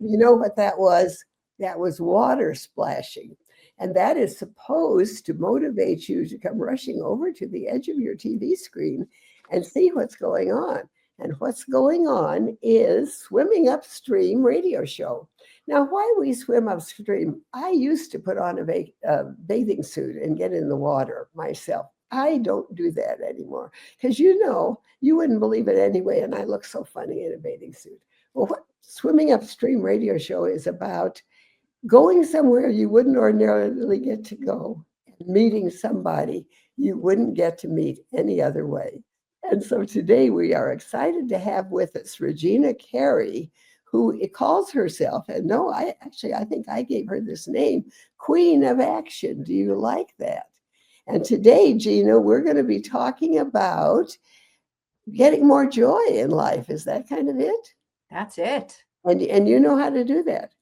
You know what that was? That was water splashing. And that is supposed to motivate you to come rushing over to the edge of your TV screen and see what's going on. And what's going on is Swimming Upstream Radio Show. Now, why we swim upstream, I used to put on a bathing suit and get in the water myself. I don't do that anymore because you wouldn't believe it anyway, and I look so funny in a bathing suit. Well, what Swimming Upstream Radio Show is about going somewhere you wouldn't ordinarily get to go, and meeting somebody you wouldn't get to meet any other way. And so today we are excited to have with us Regina Carey, who calls herself, and no, I think I gave her this name, Queen of Action. Do you like that? And today, Gina, we're going to be talking about getting more joy in life. Is that kind of it? That's it. And you know how to do that.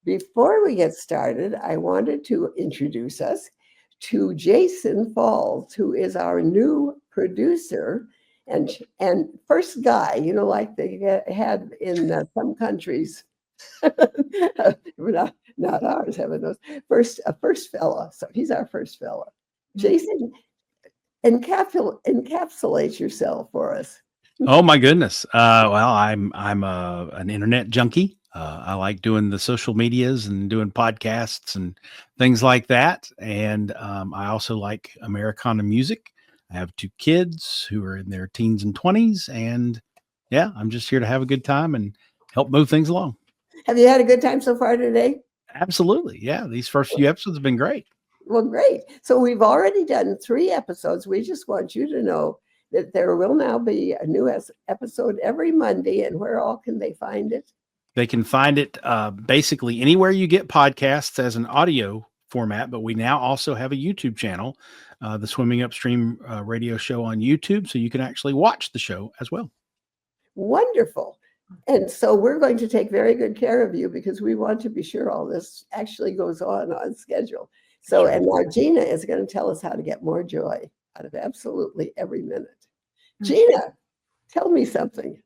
Before we get started, I wanted to introduce us to Jason Falls, who is our new producer and first guy, like they had in some countries, not ours, heaven knows, a first fella. So he's our first fella. Jason, encapsulate yourself for us. Oh my goodness. Well, I'm an internet junkie. I like doing the social medias and doing podcasts and things like that. And I also like Americana music. I have 2 kids who are in their teens and 20s. And yeah, I'm just here to have a good time and help move things along. Have you had a good time so far today? Absolutely. Yeah. These first few episodes have been great. Well, great. So we've already done 3 episodes. We just want you to know that there will now be a new episode every Monday. And where all can they find it? They can find it basically anywhere you get podcasts as an audio format, but we now also have a YouTube channel, the Swimming Upstream Radio Show on YouTube, so you can actually watch the show as well. Wonderful. And so we're going to take very good care of you because we want to be sure all this actually goes on schedule. So, and now Gina is going to tell us how to get more joy out of absolutely every minute. Gina, tell me something.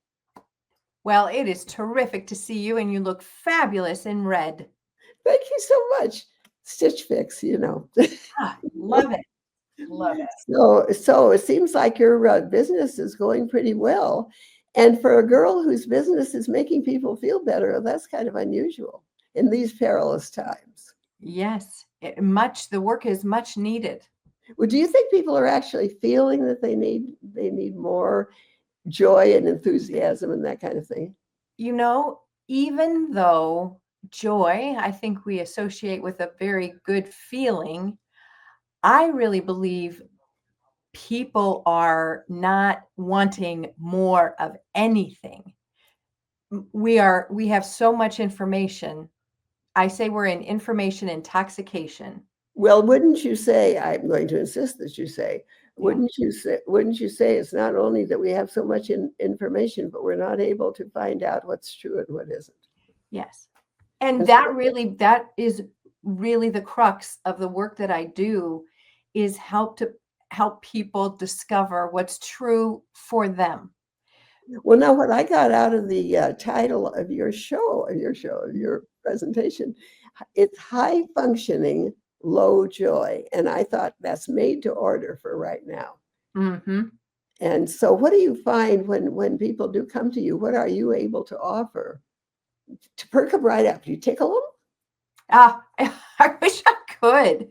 Well, it is terrific to see you, and you look fabulous in red. Thank you so much. Stitch Fix, Love it. Love it. So it seems like your business is going pretty well. And for a girl whose business is making people feel better, that's kind of unusual in these perilous times. Yes, the work is much needed. Well, do you think people are actually feeling that they need more joy and enthusiasm and that kind of thing? Even though joy, I think we associate with a very good feeling, I really believe people are not wanting more of anything. We have so much information. I say we're in information intoxication. Well, wouldn't you say, I'm going to insist that you say, wouldn't you say it's not only that we have so much information, but we're not able to find out what's true and what isn't? Yes. And that is really the crux of the work that I do, is help people discover what's true for them. Well, now what I got out of the title of your presentation, it's high functioning, low joy. And I thought that's made to order for right now. Mm-hmm. And so what do you find when people do come to you? What are you able to offer to perk them right up? Do you tickle them? I wish I could.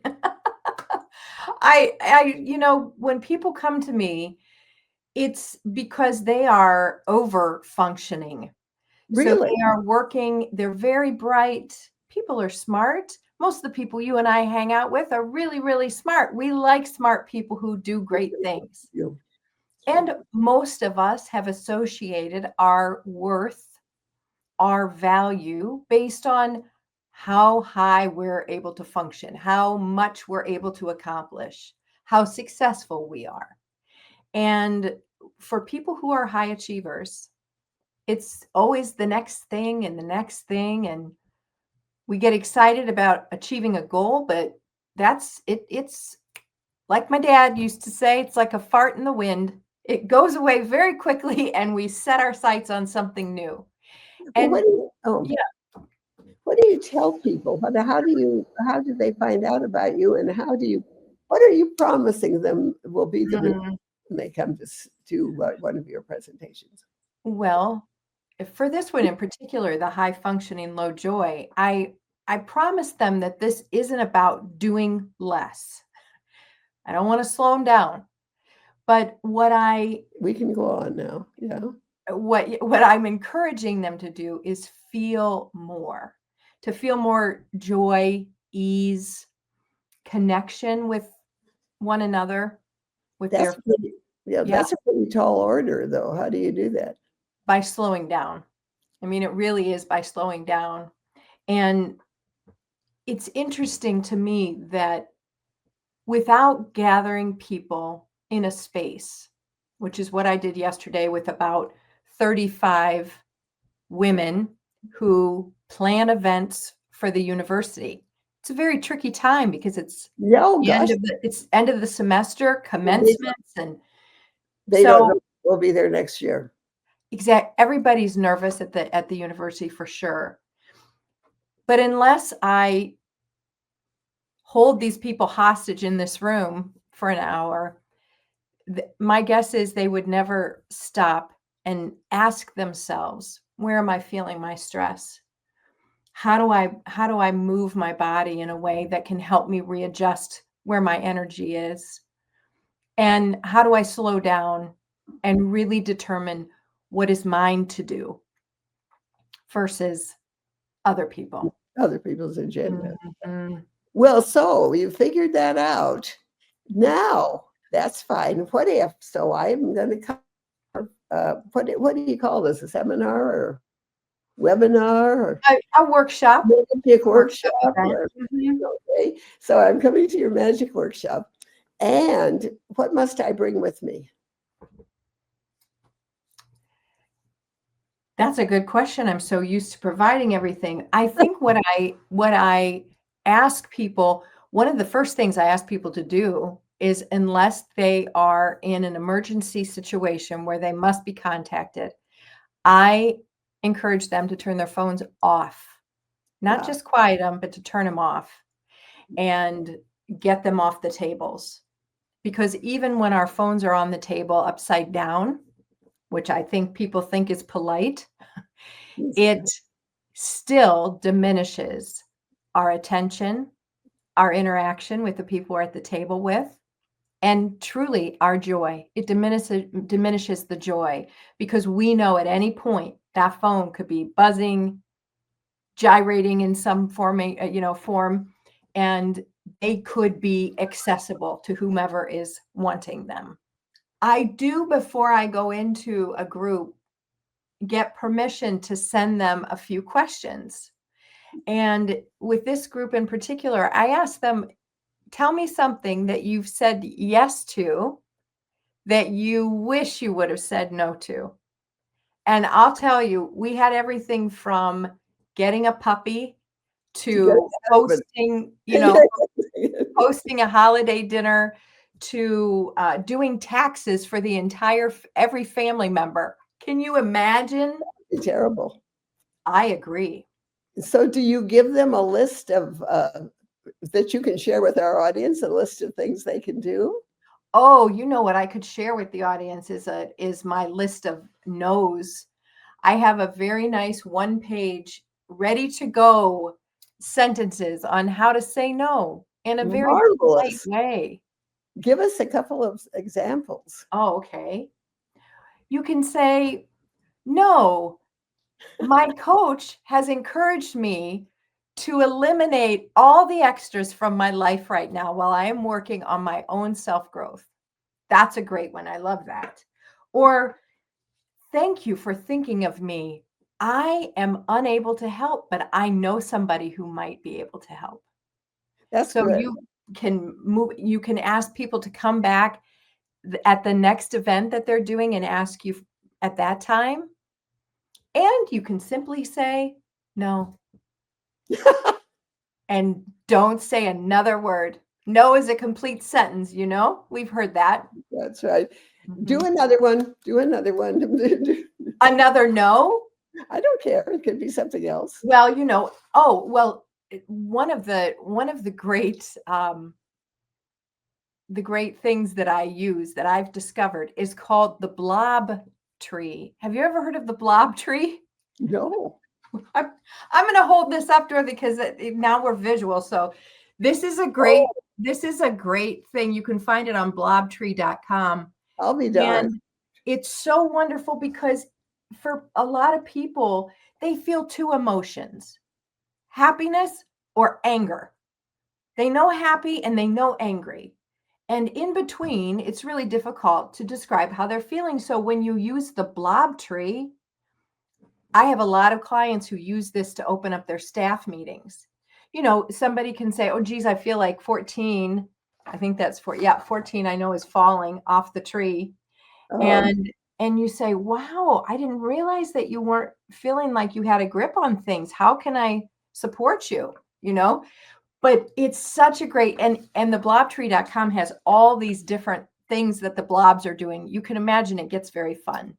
When people come to me, it's because they are over functioning. Really? So they are working, they're very bright. People are smart. Most of the people you and I hang out with are really, really smart. We like smart people who do great things. And most of us have associated our worth, our value, based on how high we're able to function, how much we're able to accomplish, how successful we are. And for people who are high achievers, it's always the next thing and the next thing. And we get excited about achieving a goal, but that's it. It's like my dad used to say, it's like a fart in the wind. It goes away very quickly, and we set our sights on something new. And what do you tell people? How do they find out about you, and what are you promising them will be the result when they come to one of your presentations? Well, for this one in particular, the high functioning, low joy, I promised them that this isn't about doing less. I don't want to slow them down. But we can go on now. Yeah. What I'm encouraging them to do is feel more joy, ease, connection with one another, with That's a pretty tall order, though. How do you do that? By slowing down. I mean, it really is by slowing down. And it's interesting to me that without gathering people in a space, which is what I did yesterday with about 35 women who plan events for the university. It's a very tricky time because it's end of the semester, commencements, and they don't know we'll be there next year. Everybody's nervous at the university for sure. But unless I hold these people hostage in this room for an hour, my guess is they would never stop and ask themselves, where am I feeling my stress? How do I move my body in a way that can help me readjust where my energy is? And how do I slow down and really determine what is mine to do versus other people's agenda? Mm-hmm. Well, so you figured that out. Now that's fine. What if? So I'm going to come. What do you call this? A seminar or webinar or a workshop? Magic workshop. Okay. So I'm coming to your magic workshop. And what must I bring with me? That's a good question. I'm so used to providing everything. I think what I ask people, one of the first things I ask people to do is, unless they are in an emergency situation where they must be contacted, I encourage them to turn their phones off. Not just quiet them, but to turn them off and get them off the tables. Because even when our phones are on the table upside down, which I think people think is polite, it still diminishes our attention, our interaction with the people we're at the table with, and truly our joy. It diminishes the joy, because we know at any point that phone could be buzzing, gyrating in some form, and they could be accessible to whomever is wanting them. I do, before I go into a group, get permission to send them a few questions. And with this group in particular, I ask them, tell me something that you've said yes to that you wish you would have said no to. And I'll tell you, we had everything from getting a puppy to hosting, hosting a holiday dinner, to doing taxes for the every family member. Can you imagine? It's terrible. I agree. So do you give them a list of that you can share with our audience, a list of things they can do? Oh, you know what I could share with the audience is my list of no's. I have a very nice 1-page ready to go sentences on how to say no in a very polite way. Give us a couple of examples. Oh, okay. You can say, no, my coach has encouraged me to eliminate all the extras from my life right now while I am working on my own self-growth. That's a great one. I love that. Or, thank you for thinking of me. I am unable to help, but I know somebody who might be able to help. That's so good. You can ask people to come back at the next event that they're doing and ask you at that time. And you can simply say no. And don't say another word. No is a complete sentence, We've heard that. That's right. Mm-hmm. Do another one. Another no? I don't care. It could be something else. Well, one of the great things that I use that I've discovered is called the blob tree. Have you ever heard of the blob tree? No. I'm going to hold this up, Dorothy, because now we're visual. So this is a great thing. You can find it on blobtree.com. I'll be darned. And it's so wonderful because for a lot of people, they feel two emotions, happiness or anger. They know happy and they know angry. And in between, it's really difficult to describe how they're feeling. So when you use the blob tree, I have a lot of clients who use this to open up their staff meetings. Somebody can say, oh, geez, I feel like 14. I think that's 14 I know is falling off the tree. And you say, wow, I didn't realize that you weren't feeling like you had a grip on things. How can I support you? But it's such a great, and the blobtree.com has all these different things that the blobs are doing. You can imagine it gets very fun.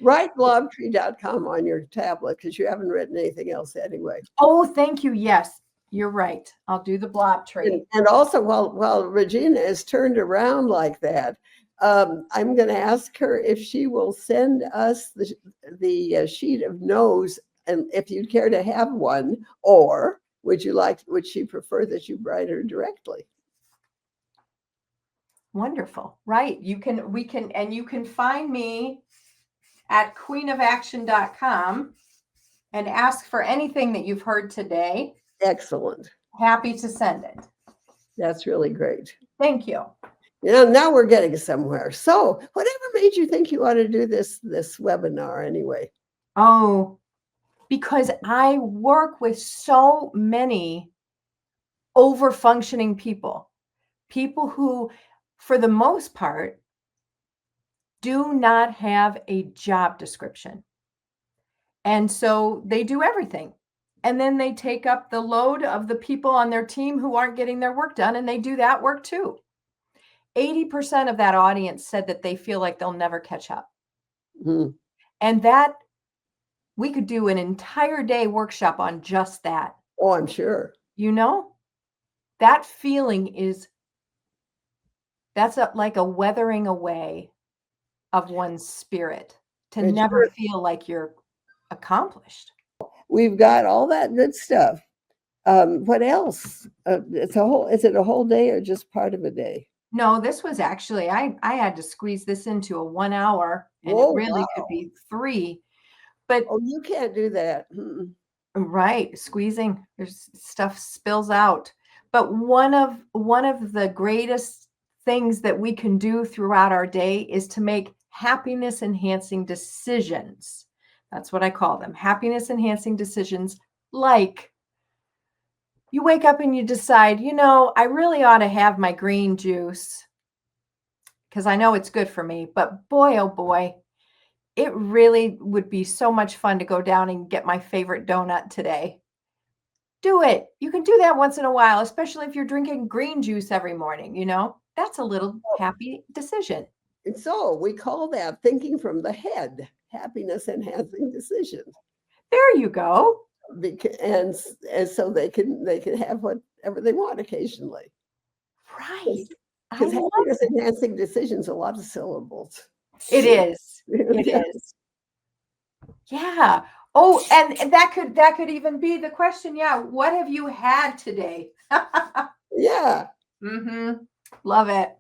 Write blobtree.com on your tablet because you haven't written anything else anyway. Oh, thank you. Yes, you're right. I'll do the blob tree. And also, while Regina is turned around like that, I'm going to ask her if she will send us the sheet of no's, and if you'd care to have would she prefer that you write her directly? Wonderful. Right. You can find me at queenofaction.com and ask for anything that you've heard today. Excellent. Happy to send it. That's really great. Thank you. Now we're getting somewhere. So whatever made you think you ought to do this webinar anyway? Oh, because I work with so many over-functioning people who, for the most part, do not have a job description. And so they do everything. And then they take up the load of the people on their team who aren't getting their work done, and they do that work too. 80% of that audience said that they feel like they'll never catch up. Mm-hmm. And that we could do an entire day workshop on just that. Oh, I'm sure. That feeling that's like a weathering away of one's spirit to never feel like you're accomplished. We've got all that good stuff. What else? Is it a whole day or just part of a day? No, this was actually, I had to squeeze this into a 1 hour, and it really could be 3. But you can't do that. Mm-mm. Right, squeezing, there's stuff spills out. But one of the greatest things that we can do throughout our day is to make happiness enhancing decisions. That's what I call them, happiness enhancing decisions. Like you wake up and you decide, I really ought to have my green juice because I know it's good for me. But boy, oh boy, it really would be so much fun to go down and get my favorite donut today. Do it. You can do that once in a while, especially if you're drinking green juice every morning, That's a little happy decision. And so we call that thinking from the head, happiness enhancing decisions. There you go. And so they can have whatever they want occasionally. Right. Because happiness enhancing decisions, a lot of syllables. It is. It is. Yeah. Oh, and that could even be the question. Yeah. What have you had today? Yeah. Mm-hmm. Love it.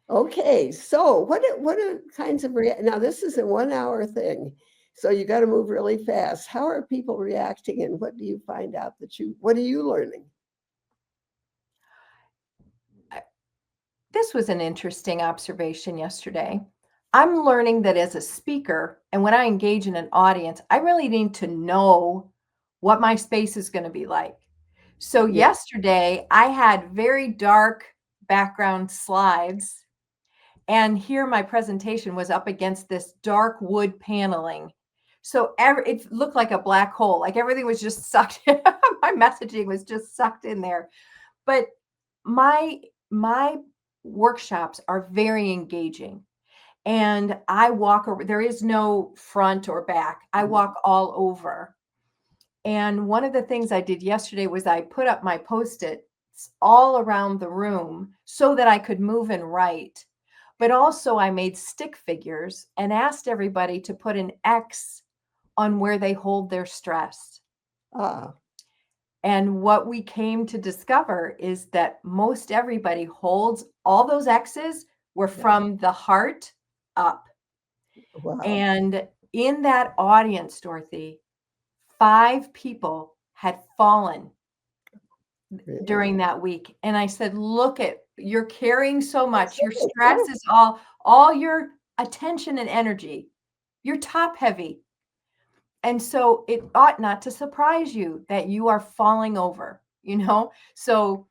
Okay. So what are kinds of now this is a 1 hour thing. So you got to move really fast. How are people reacting, and what do you find out what are you learning? This was an interesting observation yesterday. I'm learning that as a speaker, and when I engage in an audience, I really need to know what my space is going to be like. So yesterday I had very dark background slides, and here my presentation was up against this dark wood paneling. So it looked like a black hole, like everything was just sucked. My messaging was just sucked in there. But my workshops are very engaging. And I walk over, there is no front or back. I walk all over. And one of the things I did yesterday was I put up my Post-its all around the room so that I could move and write. But also I made stick figures and asked everybody to put an X on where they hold their stress. Ah, And what we came to discover is that most everybody holds all those X's were from the heart up. wow. And in that audience, Dorothy, 5 people had fallen Really? during that week. And I said, look you're carrying so much. Your stress is all your attention and energy. You're top heavy. And so it ought not to surprise you that you are falling over, So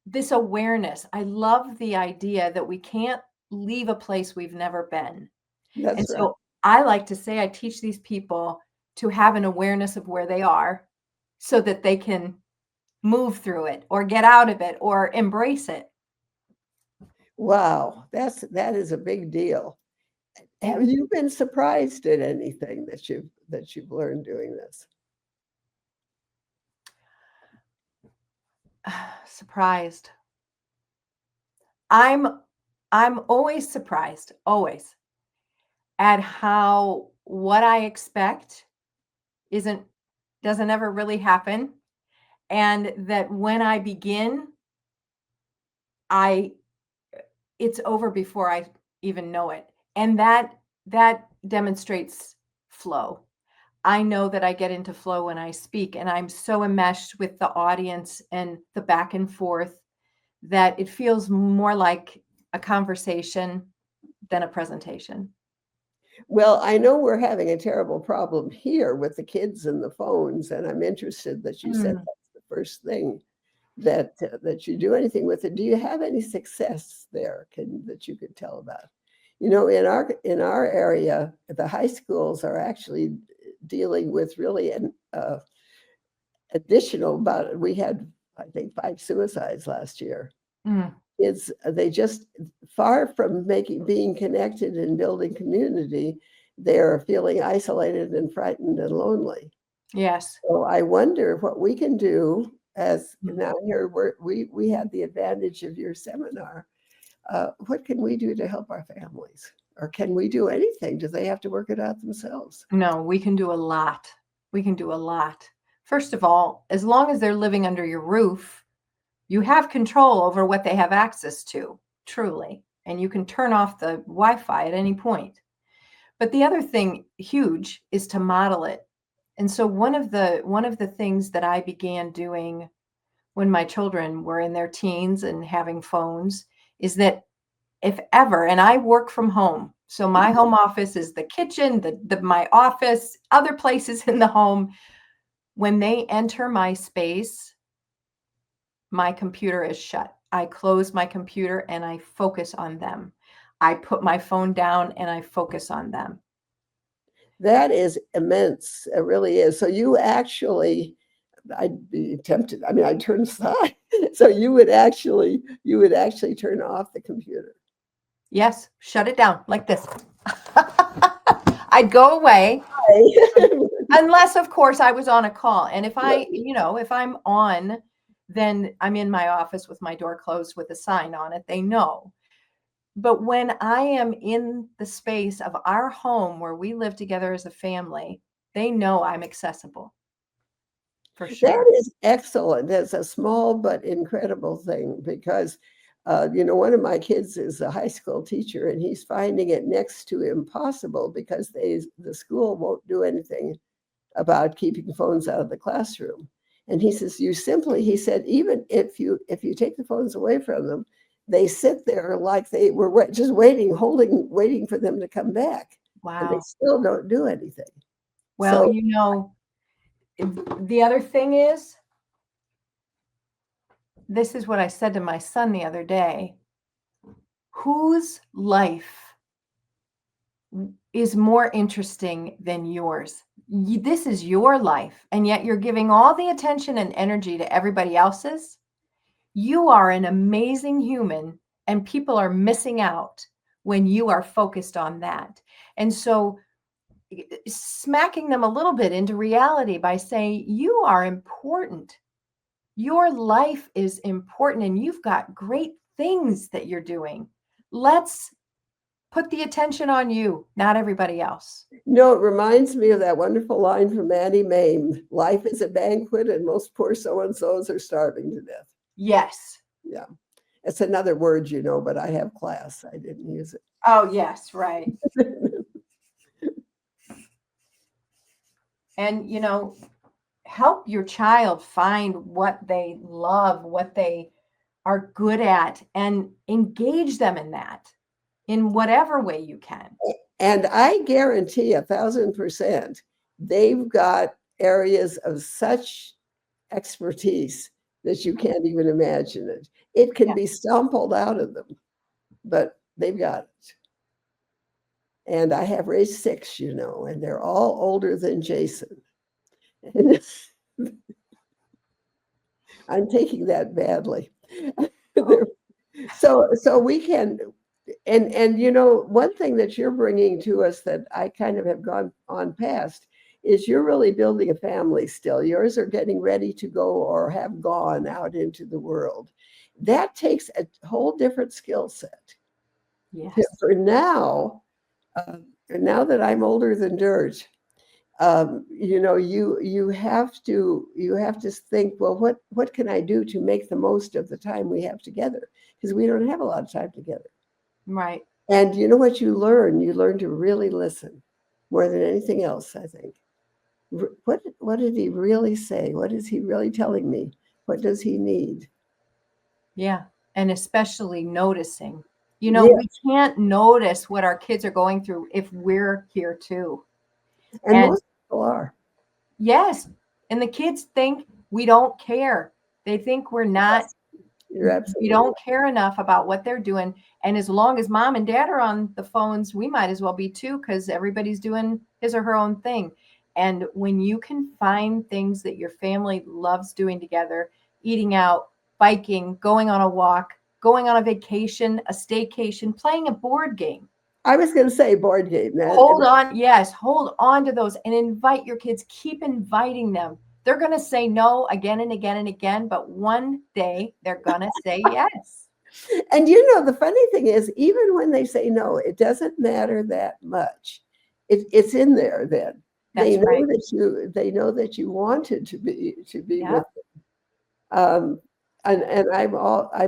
this awareness, I love the idea that we can't leave a place we've never been. That's And right. so I like to say, I teach these people to have an awareness of where they are so that they can move through it or get out of it or embrace it. Wow, that is a big deal. Have you been surprised at anything that you've learned doing this? Surprised. I'm always surprised, always, at how what I expect doesn't ever really happen. And that when I begin, it's over before I even know it. And that demonstrates flow. I know that I get into flow when I speak, and I'm so enmeshed with the audience and the back and forth that it feels more like a conversation than a presentation. Well, I know we're having a terrible problem here with the kids and the phones, and I'm interested that you said that's the first thing that you do anything with it. Do you have any success there that you could tell about? In our area, the high schools are actually dealing with really an additional, we had, I think, 5 suicides last year. They just, far from being connected and building community, they're feeling isolated and frightened and lonely. Yes. So I wonder what we can do. As now here we had the advantage of your seminar. What can we do to help our families? Or can we do anything? Do they have to work it out themselves? No, we can do a lot. We can do a lot. First of all, as long as they're living under your roof, you have control over what they have access to, truly. And you can turn off the Wi-Fi at any point. But the other thing, huge, is to model it. And so one of the things that I began doing when my children were in their teens and having phones is that if ever, and I work from home, so my home office is the kitchen, my office, other places in the home. When they enter my space, my computer is shut. I close my computer and I focus on them. I put my phone down and I focus on them. That is immense. It really is. So you actually, I'd be tempted. I mean, I'd turn aside. So you would actually turn off the computer. Yes, shut it down like this. I'd go away unless, of course, I was on a call. And if if I'm on, then I'm in my office with my door closed with a sign on it. They know. But when I am in the space of our home where we live together as a family, they know I'm accessible. For sure. That is excellent. That's a small but incredible thing because, one of my kids is a high school teacher and he's finding it next to impossible because the school won't do anything about keeping phones out of the classroom. And he says, he said, even if you take the phones away from them, they sit there like they were just waiting for them to come back. Wow. And they still don't do anything. Well, So, the other thing is, this is what I said to my son the other day. Whose life is more interesting than yours? This is your life, and yet you're giving all the attention and energy to everybody else's. You are an amazing human, and people are missing out when you are focused on that. And so smacking them a little bit into reality by saying, you are important. Your life is important and you've got great things that you're doing. Let's put the attention on you, not everybody else. No, it reminds me of that wonderful line from Annie Mame. Life is a banquet and most poor so-and-sos are starving to death. Yes. Yeah. It's another word, but I have class. I didn't use it. Oh, yes, right. And, help your child find what they love, what they are good at, and engage them in that in whatever way you can. And I guarantee 1,000%, they've got areas of such expertise that you can't even imagine it. It can be stumbled out of them, but they've got it. And I have raised 6, and they're all older than Jason. And I'm taking that badly. So we can, and one thing that you're bringing to us that I kind of have gone on past is you're really building a family still. Yours are getting ready to go or have gone out into the world. That takes a whole different skill set. Yes. For now that I'm older than dirt, you have to think, well, what can I do to make the most of the time we have together? Because we don't have a lot of time together. Right. And you know what you learn? You learn to really listen more than anything else, I think. What did he really say? What is he really telling me? What does he need? Yeah. And especially noticing. Yes. We can't notice what our kids are going through if we're here too. And most people are. Yes. And the kids think we don't care. They think we're not. You're absolutely we don't care enough about what they're doing. And as long as mom and dad are on the phones, we might as well be too, because everybody's doing his or her own thing. And when you can find things that your family loves doing together, eating out, biking, going on a walk, going on a vacation, a staycation, playing a board game. I was going to say board game. Hold on to those and invite your kids. Keep inviting them. They're going to say no again and again and again, but one day they're going to say yes. And the funny thing is, even when they say no, it doesn't matter that much. It's in there then. That's they know right. They know that you wanted to be Yep. with them. And I'm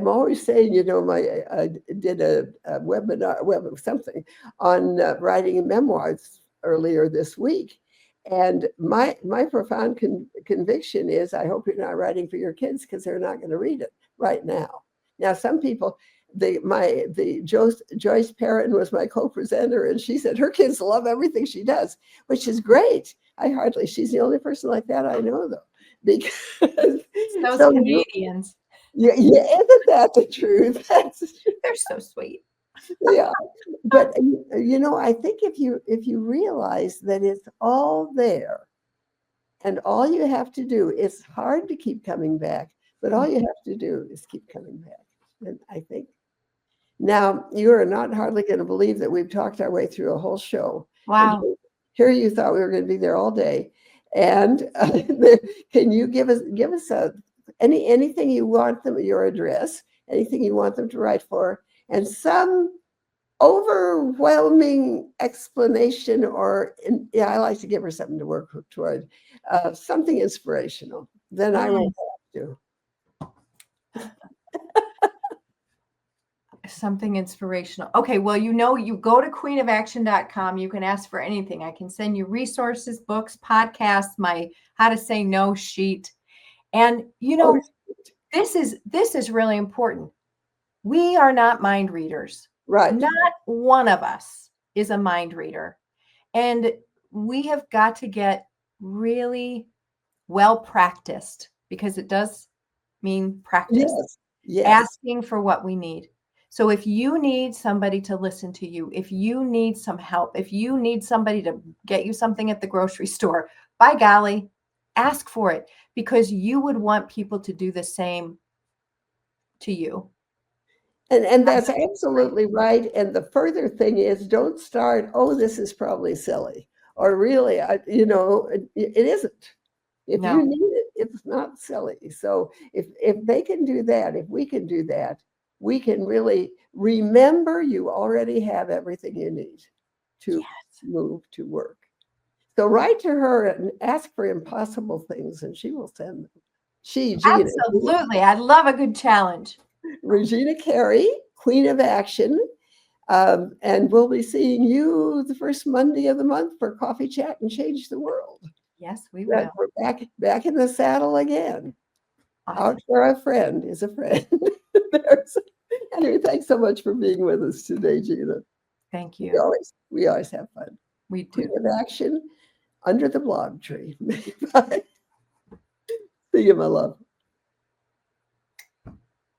always saying, I did a webinar, something on writing memoirs earlier this week. And my profound conviction is, I hope you're not writing for your kids, because they're not going to read it right now. Now, some people, Joyce Perrin was my co-presenter, and she said her kids love everything she does, which is great. She's the only person like that I know, though, because those Canadians. Yeah, isn't that the truth? They're so sweet. Yeah, but I think if you realize that it's all there, and all you have to do, it's hard to keep coming back, but all you have to do is keep coming back. And I think now you are not hardly going to believe that we've talked our way through a whole show. Wow. Here you thought we were going to be there all day, and can you give us anything you want them, your address, anything you want them to write for, and some overwhelming explanation, I like to give her something to work toward, something inspirational. Then I won't have to. Something inspirational. Okay, well, you go to queenofaction.com. You can ask for anything. I can send you resources, books, podcasts, my how to say no sheet. And this is really important. We are not mind readers. Right. Not one of us is a mind reader. And we have got to get really well practiced, because it does mean practice. Yes. Asking for what we need. So if you need somebody to listen to you, if you need some help, if you need somebody to get you something at the grocery store, by golly, ask for it, because you would want people to do the same to you. And that's absolutely right. And the further thing is, don't start, oh, this is probably silly, or really, it isn't. If No. you need it, it's not silly. So if they can do that, if we can do that, we can really remember you already have everything you need to move to work. So write to her and ask for impossible things, and she will send them. Gina. Absolutely. I love a good challenge. Regina Carey, Queen of Action. And we'll be seeing you the first Monday of the month for Coffee Chat and Change the World. Yes, we will. We're back in the saddle again. Awesome. Out for a friend is a friend. Anyway, thanks so much for being with us today, Gina. Thank you. We always have fun. We do. Queen of Action under the blog tree. Bye. See you, my love.